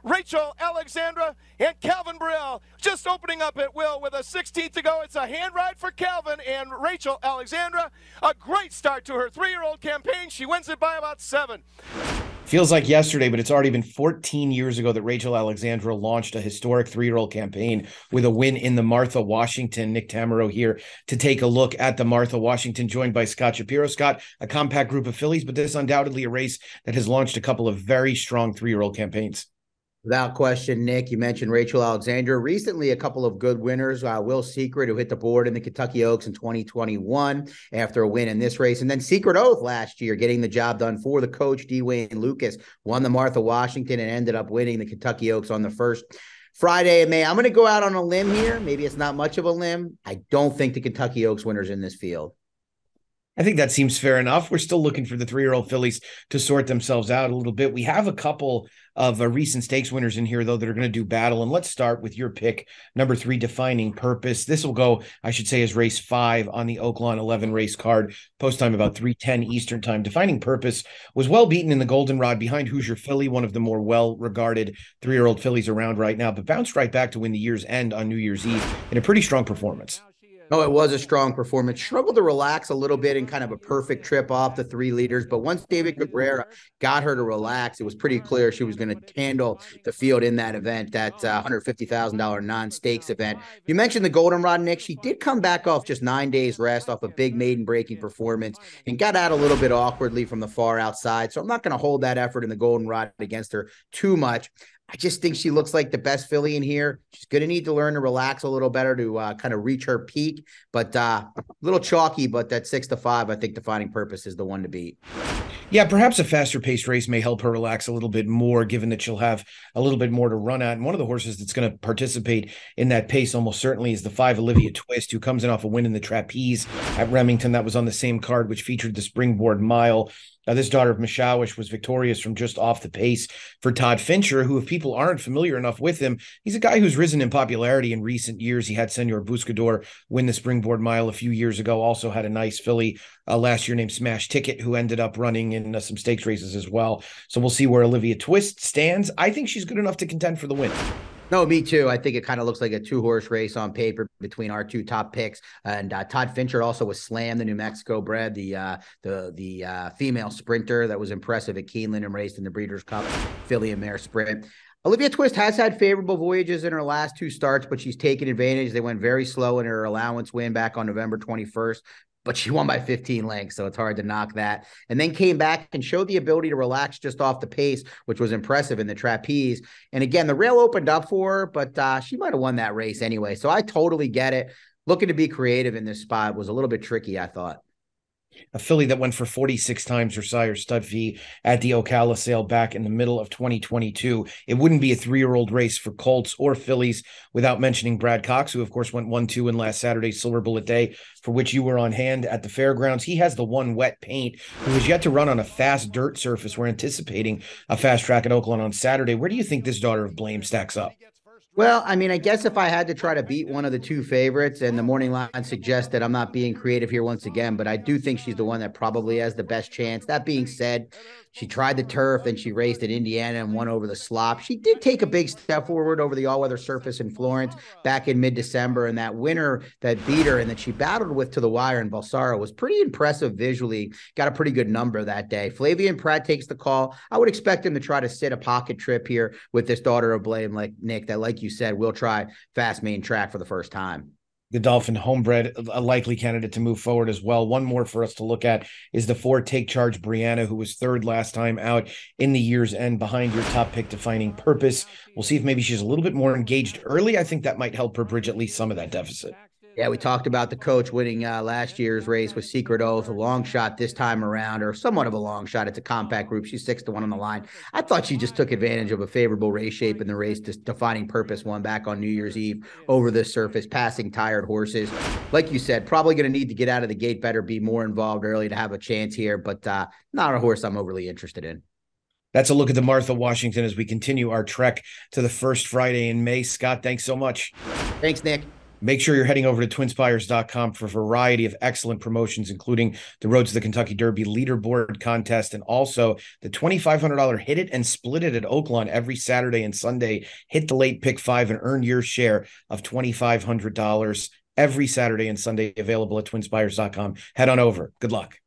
Rachel Alexandra and Calvin Brielle just opening up at will with a 16th to go. It's a hand ride for Calvin and Rachel Alexandra. A great start to her 3-year-old campaign. She wins it by about 7. Feels like yesterday, but it's already been 14 years ago that Rachel Alexandra launched a historic 3-year-old campaign with a win in the Martha Washington. Nick Tammaro here to take a look at the Martha Washington, joined by Scott Shapiro. Scott, a compact group of fillies, but this is undoubtedly a race that has launched a couple of very strong 3-year-old campaigns. Without question, Nick, you mentioned Rachel Alexandra. Recently, a couple of good winners. Will Secret, who hit the board in the Kentucky Oaks in 2021 after a win in this race. And then Secret Oath last year, getting the job done for the coach, Dwayne Lucas, won the Martha Washington and ended up winning the Kentucky Oaks on the first Friday of May. I'm going to go out on a limb here. Maybe it's not much of a limb. I don't think the Kentucky Oaks winner's in this field. I think that seems fair enough. We're still looking for the 3-year-old fillies to sort themselves out a little bit. We have a couple of recent stakes winners in here, though, that are going to do battle. And let's start with your pick, number 3, Defining Purpose. This will go, I should say, as race 5 on the Oaklawn 11 race card. Post time about 3:10 Eastern time. Defining Purpose was well beaten in the Goldenrod behind Hoosier Filly, one of the more well-regarded 3-year-old fillies around right now, but bounced right back to win the year's end on New Year's Eve in a pretty strong performance. Oh, it was a strong performance. Struggled to relax a little bit in kind of a perfect trip off the 3 leaders. But once David Cabrera got her to relax, it was pretty clear she was going to handle the field in that event, that $150,000 non-stakes event. You mentioned the Goldenrod, Nick. She did come back off just 9 days rest off a big maiden breaking performance and got out a little bit awkwardly from the far outside. So I'm not going to hold that effort in the Goldenrod against her too much. I just think she looks like the best filly in here. She's going to need to learn to relax a little better to kind of reach her peak, but a little chalky, but that 6-5, I think Defining Purpose is the one to beat. Yeah, perhaps a faster paced race may help her relax a little bit more, given that she'll have a little bit more to run at. And one of the horses that's going to participate in that pace almost certainly is the 5 Olivia Twist, who comes in off a win in the Trapeze at Remington. That was on the same card, which featured the Springboard Mile. This daughter of Mishawish was victorious from just off the pace for Todd Fincher, who, if people aren't familiar enough with him, he's a guy who's risen in popularity in recent years. He had Senor Buscador win the Springboard Mile a few years ago, also had a nice filly last year named Smash Ticket, who ended up running in some stakes races as well. So we'll see where Olivia Twist stands. I think she's good enough to contend for the win. No, me too. I think it kind of looks like a 2-horse race on paper between our 2 top picks. And Todd Fincher also was Slam, the New Mexico bred, the female sprinter that was impressive at Keeneland and raced in the Breeders' Cup filly and mare sprint. Olivia Twist has had favorable voyages in her last 2 starts, but she's taken advantage. They went very slow in her allowance win back on November 21st. But she won by 15 lengths, so it's hard to knock that. And then came back and showed the ability to relax just off the pace, which was impressive in the Trapeze. And again, the rail opened up for her, but she might have won that race anyway. So I totally get it. Looking to be creative in this spot was a little bit tricky, I thought. A filly that went for 46 times her sire's stud fee at the Ocala sale back in the middle of 2022. It wouldn't be a 3-year-old race for colts or fillies without mentioning Brad Cox, who, of course, went 1-2 in last Saturday's Silver Bullet Day, for which you were on hand at the fairgrounds. He has the one wet paint, who has yet to run on a fast dirt surface. We're anticipating a fast track at Oaklawn on Saturday. Where do you think this daughter of Blame stacks up? Well, I mean, I guess if I had to try to beat one of the 2 favorites, and the morning line suggests that I'm not being creative here once again, but I do think she's the one that probably has the best chance. That being said, she tried the turf, then she raced at Indiana and won over the slop. She did take a big step forward over the all-weather surface in Florence back in mid-December, and that winner that beat her and that she battled with to the wire in Balsara was pretty impressive visually. Got a pretty good number that day. Flavian Pratt takes the call. I would expect him to try to sit a pocket trip here with this daughter of Blame, like Nick, that, like you said, will try fast main track for the first time. Godolphin homebred, a likely candidate to move forward as well. One more for us to look at is the 4 Take Charge Brianna, who was 3rd last time out in the year's end behind your top pick, Defining Purpose. We'll see if maybe she's a little bit more engaged early. I think that might help her bridge at least some of that deficit. Yeah, we talked about the coach winning last year's race with Secret Oath, a long shot this time around, or somewhat of a long shot. It's a compact group. She's 6-1 on the line. I thought she just took advantage of a favorable race shape in the race. Defining Purpose won back on New Year's Eve over this surface, passing tired horses. Like you said, probably going to need to get out of the gate better, be more involved early to have a chance here, but not a horse I'm overly interested in. That's a look at the Martha Washington as we continue our trek to the first Friday in May. Scott, thanks so much. Thanks, Nick. Make sure you're heading over to TwinSpires.com for a variety of excellent promotions, including the Road to the Kentucky Derby leaderboard contest and also the $2,500 Hit It and Split It at Oaklawn every Saturday and Sunday. Hit the late pick 5 and earn your share of $2,500 every Saturday and Sunday, available at TwinSpires.com. Head on over. Good luck.